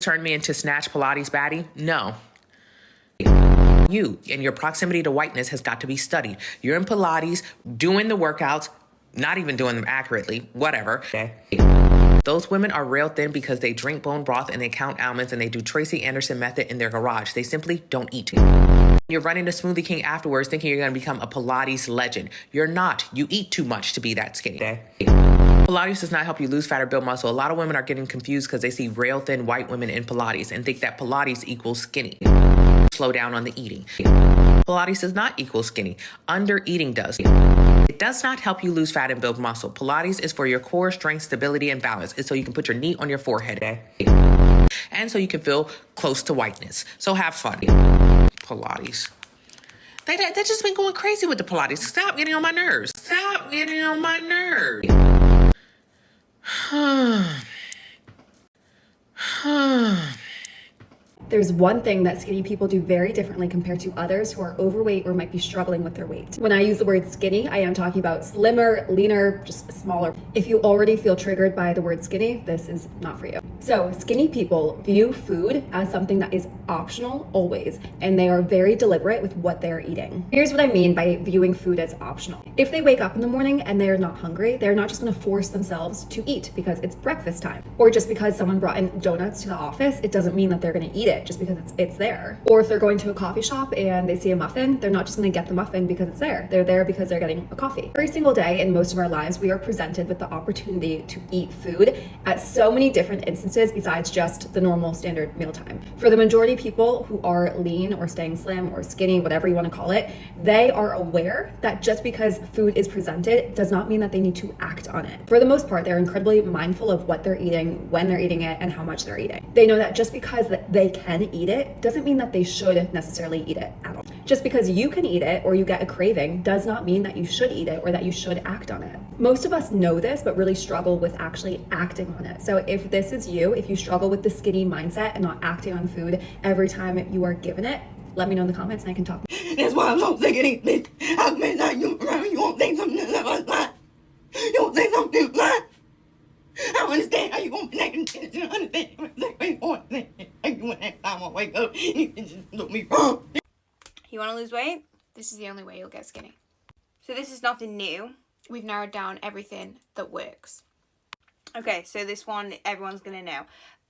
turn me into Snatch Pilates baddie? No. You and your proximity to whiteness has got to be studied. You're in Pilates, doing the workouts, not even doing them accurately, whatever. Okay. Those women are real thin because they drink bone broth and they count almonds and they do Tracy Anderson method in their garage. They simply don't eat. You're running to Smoothie King afterwards thinking you're going to become a Pilates legend. You're not. You eat too much to be that skinny. Okay. Pilates does not help you lose fat or build muscle. A lot of women are getting confused because they see rail thin white women in Pilates and think that Pilates equals skinny. Slow down on the eating. Pilates does not equal skinny. Under eating does. It does not help you lose fat and build muscle. Pilates is for your core strength, stability, and balance. It's so you can put your knee on your forehead. And so you can feel close to whiteness. So have fun. Pilates. They just been going crazy with the Pilates. Stop getting on my nerves. Stop getting on my nerves. There's one thing that skinny people do very differently compared to others who are overweight or might be struggling with their weight. When I use the word skinny, I am talking about slimmer, leaner, just smaller. If you already feel triggered by the word skinny, this is not for you. So skinny people view food as something that is optional always, and they are very deliberate with what they're eating. Here's what I mean by viewing food as optional. If they wake up in the morning and they're not hungry, they're not just gonna force themselves to eat because it's breakfast time. Or just because someone brought in donuts to the office, it doesn't mean that they're gonna eat it just because it's there. Or if they're going to a coffee shop and they see a muffin, they're not just going to get the muffin because it's there. They're there because they're getting a coffee. Every single day in most of our lives, we are presented with the opportunity to eat food at so many different instances besides just the normal standard mealtime. For the majority of people who are lean or staying slim or skinny, whatever you want to call it, they are aware that just because food is presented does not mean that they need to act on it. For the most part, they're incredibly mindful of what they're eating, when they're eating it, and how much they're eating. They know that just because they can eat it doesn't mean that they should necessarily eat it at all. Just because you can eat it or you get a craving does not mean that you should eat it or that you should act on it. Most of us know this, but really struggle with actually acting on it. So if this is you, if you struggle with the skinny mindset and not acting on food every time you are given it, let me know in the comments and I can talk. That's why I'm so sick of these bitch. I've been like you around, you won't say something like that. You won't say something like that. I don't understand how you gonna connect and you don't understand what you want to say. Next time I wake up, you can just look me wrong. You want to lose weight? This is the only way you'll get skinny. So this is nothing new. We've narrowed down everything that works. Okay, so this one everyone's going to know.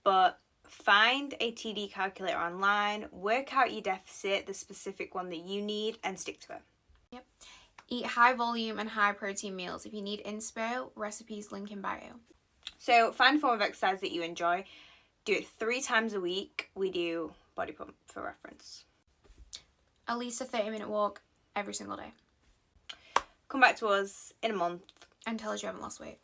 But find a TD calculator online, work out your deficit, the specific one that you need, and stick to it. Yep. Eat high volume and high protein meals. If you need inspo, recipes link in bio. So find a form of exercise that you enjoy. Do it 3 times a week. We do body pump for reference. At least a 30-minute walk every single day. Come back to us in a month. And tell us you haven't lost weight.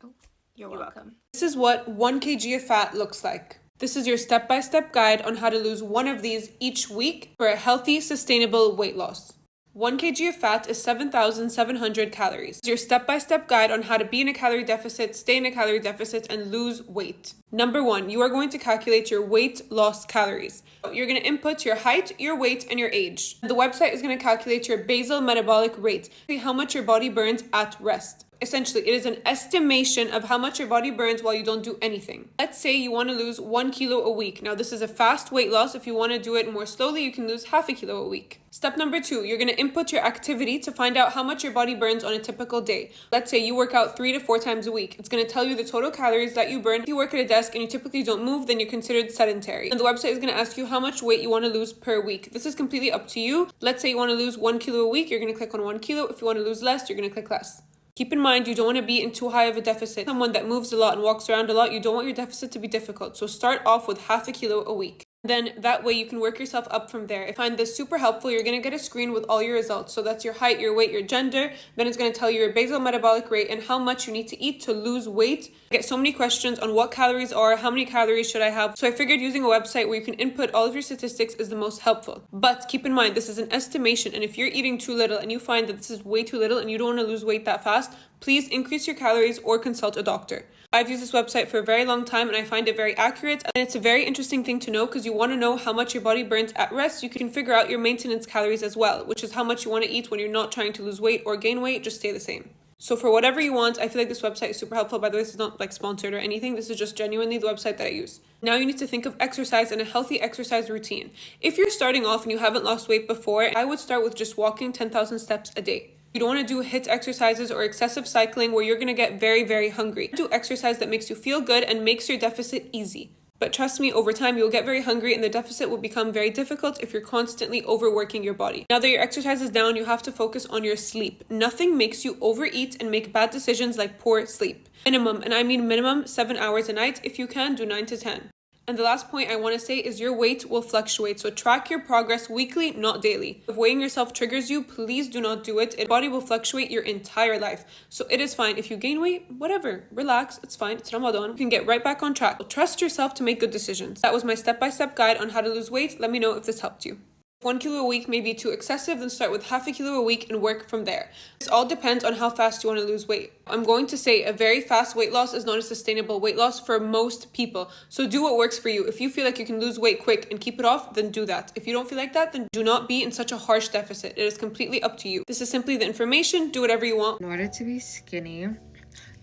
Oh, you're welcome. This is what 1 kg of fat looks like. This is your step-by-step guide on how to lose one of these each week for a healthy, sustainable weight loss. 1 kg of fat is 7,700 calories. It's your step-by-step guide on how to be in a calorie deficit, stay in a calorie deficit, and lose weight. Number 1, you are going to calculate your weight loss calories. You're going to input your height, your weight, and your age. The website is going to calculate your basal metabolic rate, how much your body burns at rest. Essentially, it is an estimation of how much your body burns while you don't do anything. Let's say you want to lose 1 kilo a week. Now, this is a fast weight loss. If you want to do it more slowly, you can lose half a kilo a week. Step number 2, you're going to input your activity to find out how much your body burns on a typical day. Let's say you work out 3 to 4 times a week. It's going to tell you the total calories that you burn. If you work at a desk and you typically don't move, then you're considered sedentary. And the website is going to ask you how much weight you want to lose per week. This is completely up to you. Let's say you want to lose 1 kilo a week. You're going to click on 1 kilo. If you want to lose less, you're going to click less. Keep in mind, you don't want to be in too high of a deficit. Someone that moves a lot and walks around a lot, you don't want your deficit to be difficult. So start off with half a kilo a week. Then that way you can work yourself up from there. If you find this super helpful, you're going to get a screen with all your results. So that's your height, your weight, your gender. Then it's going to tell you your basal metabolic rate and how much you need to eat to lose weight. I get so many questions on what calories are, how many calories should I have. So I figured using a website where you can input all of your statistics is the most helpful. But keep in mind, this is an estimation. And if you're eating too little and you find that this is way too little and you don't want to lose weight that fast, please increase your calories or consult a doctor. I've used this website for a very long time and I find it very accurate, and it's a very interesting thing to know because you want to know how much your body burns at rest. You can figure out your maintenance calories as well, which is how much you want to eat when you're not trying to lose weight or gain weight, just stay the same. So for whatever you want, I feel like this website is super helpful. By the way, this is not like sponsored or anything. This is just genuinely the website that I use. Now you need to think of exercise and a healthy exercise routine. If you're starting off and you haven't lost weight before, I would start with just walking 10,000 steps a day. You don't want to do HIIT exercises or excessive cycling where you're going to get very, very hungry. Do exercise that makes you feel good and makes your deficit easy. But trust me, over time, you'll get very hungry and the deficit will become very difficult if you're constantly overworking your body. Now that your exercise is down, you have to focus on your sleep. Nothing makes you overeat and make bad decisions like poor sleep. Minimum, and I mean minimum, 7 hours a night. If you can, do 9 to 10. And the last point I want to say is your weight will fluctuate. So track your progress weekly, not daily. If weighing yourself triggers you, please do not do it. Your body will fluctuate your entire life. So it is fine. If you gain weight, whatever, relax. It's fine. It's Ramadan. You can get right back on track. Trust yourself to make good decisions. That was my step-by-step guide on how to lose weight. Let me know if this helped you. If 1 kilo a week may be too excessive, then start with half a kilo a week and work from there. This all depends on how fast you want to lose weight. I'm going to say a very fast weight loss is not a sustainable weight loss for most people. So do what works for you. If you feel like you can lose weight quick and keep it off, then do that. If you don't feel like that, then do not be in such a harsh deficit. It is completely up to you. This is simply the information. Do whatever you want. In order to be skinny,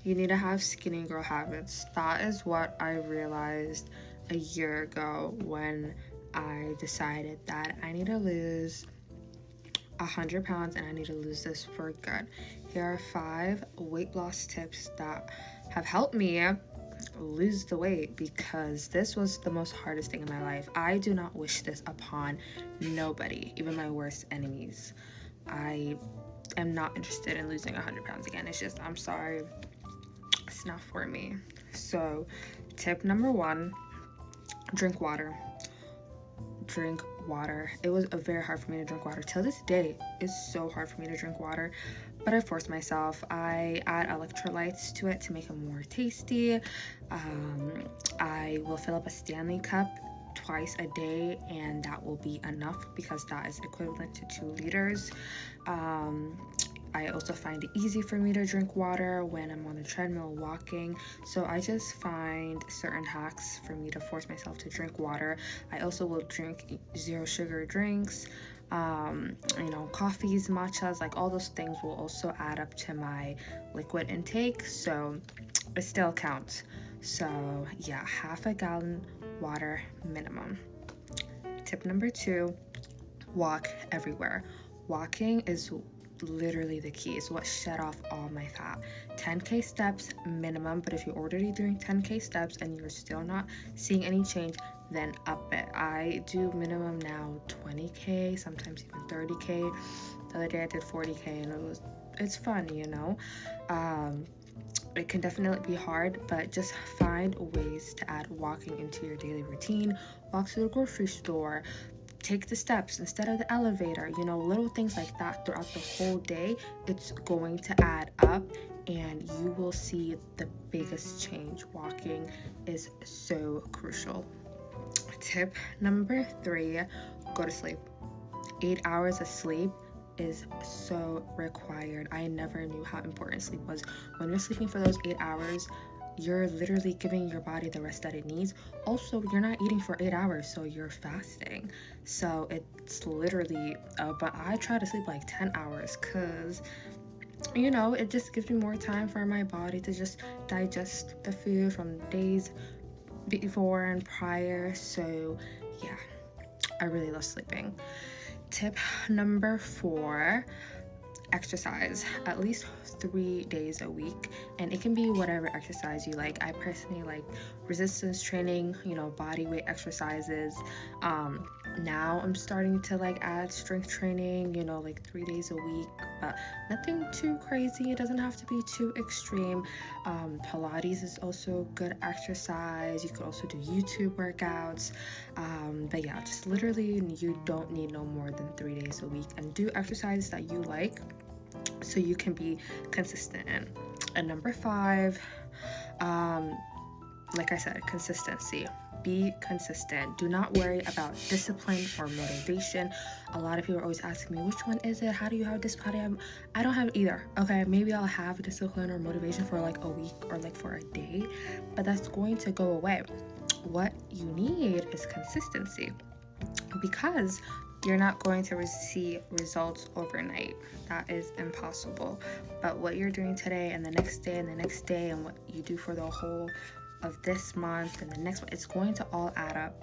you need to have skinny girl habits. That is what I realized a year ago when I decided that I need to lose 100 pounds and I need to lose this for good. Here are 5 weight loss tips that have helped me lose the weight, because this was the most hardest thing in my life. I do not wish this upon nobody, even my worst enemies. I am not interested in losing 100 pounds again. It's just, I'm sorry, it's not for me. So tip number 1, drink water. Drink water. It was very hard for me to drink water. Till this day, it's so hard for me to drink water, but I forced myself. I add electrolytes to it to make it more tasty. I will fill up a Stanley cup twice a day, and that will be enough because that is equivalent to 2 liters. I also find it easy for me to drink water when I'm on the treadmill walking. So I just find certain hacks for me to force myself to drink water. I also will drink 0 sugar drinks, coffees, matchas, like all those things will also add up to my liquid intake. So it still counts. So yeah, half a gallon water minimum. Tip number 2, walk everywhere. Walking is literally the key. Is what shed off all my fat. 10k steps minimum, but if you're already doing 10k steps and you're still not seeing any change, then up it. I do minimum now 20k, sometimes even 30k. The other day I did 40k and it's fun, It can definitely be hard, but just find ways to add walking into your daily routine. Walk to the grocery store, take the steps instead of the elevator, little things like that throughout the whole day. It's going to add up and you will see the biggest change. Walking is so crucial. Tip number 3, go to sleep. 8 hours of sleep is so required. I never knew how important sleep was. When you're sleeping for those 8 hours, you're literally giving your body the rest that it needs. Also, you're not eating for 8 hours, so you're fasting. So it's literally, but I try to sleep like 10 hours because, it just gives me more time for my body to just digest the food from days before and prior. So yeah, I really love sleeping. Tip number 4, exercise at least 3 days a week, and it can be whatever exercise you like. I personally like resistance training, body weight exercises. Now I'm starting to add strength training, 3 days a week, but nothing too crazy. It doesn't have to be too extreme. Pilates is also good exercise. You could also do YouTube workouts, but yeah, just literally you don't need no more than 3 days a week, and do exercises that you like so you can be consistent in. And number 5, like I said, consistency. Be consistent. Do not worry about discipline or motivation. A lot of people are always asking me, which one is it? How do you have discipline? I don't have either. Okay, maybe I'll have discipline or motivation for a week or for a day, but that's going to go away. What you need is consistency, because you're not going to see results overnight. That is impossible. But what you're doing today and the next day and the next day, and what you do for the whole of this month and the next one, it's going to all add up.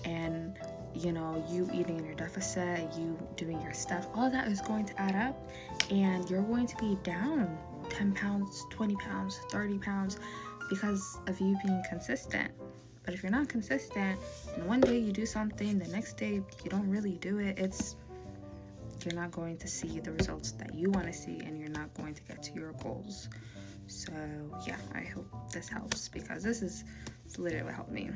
And you know, you eating in your deficit, you doing your stuff, all that is going to add up, and you're going to be down 10 pounds, 20 pounds, 30 pounds because of you being consistent. But if you're not consistent and one day you do something, the next day you don't really do it, you're not going to see the results that you want to see, and you're not going to get to your goals. So yeah, I hope this helps, because this is literally what helped me.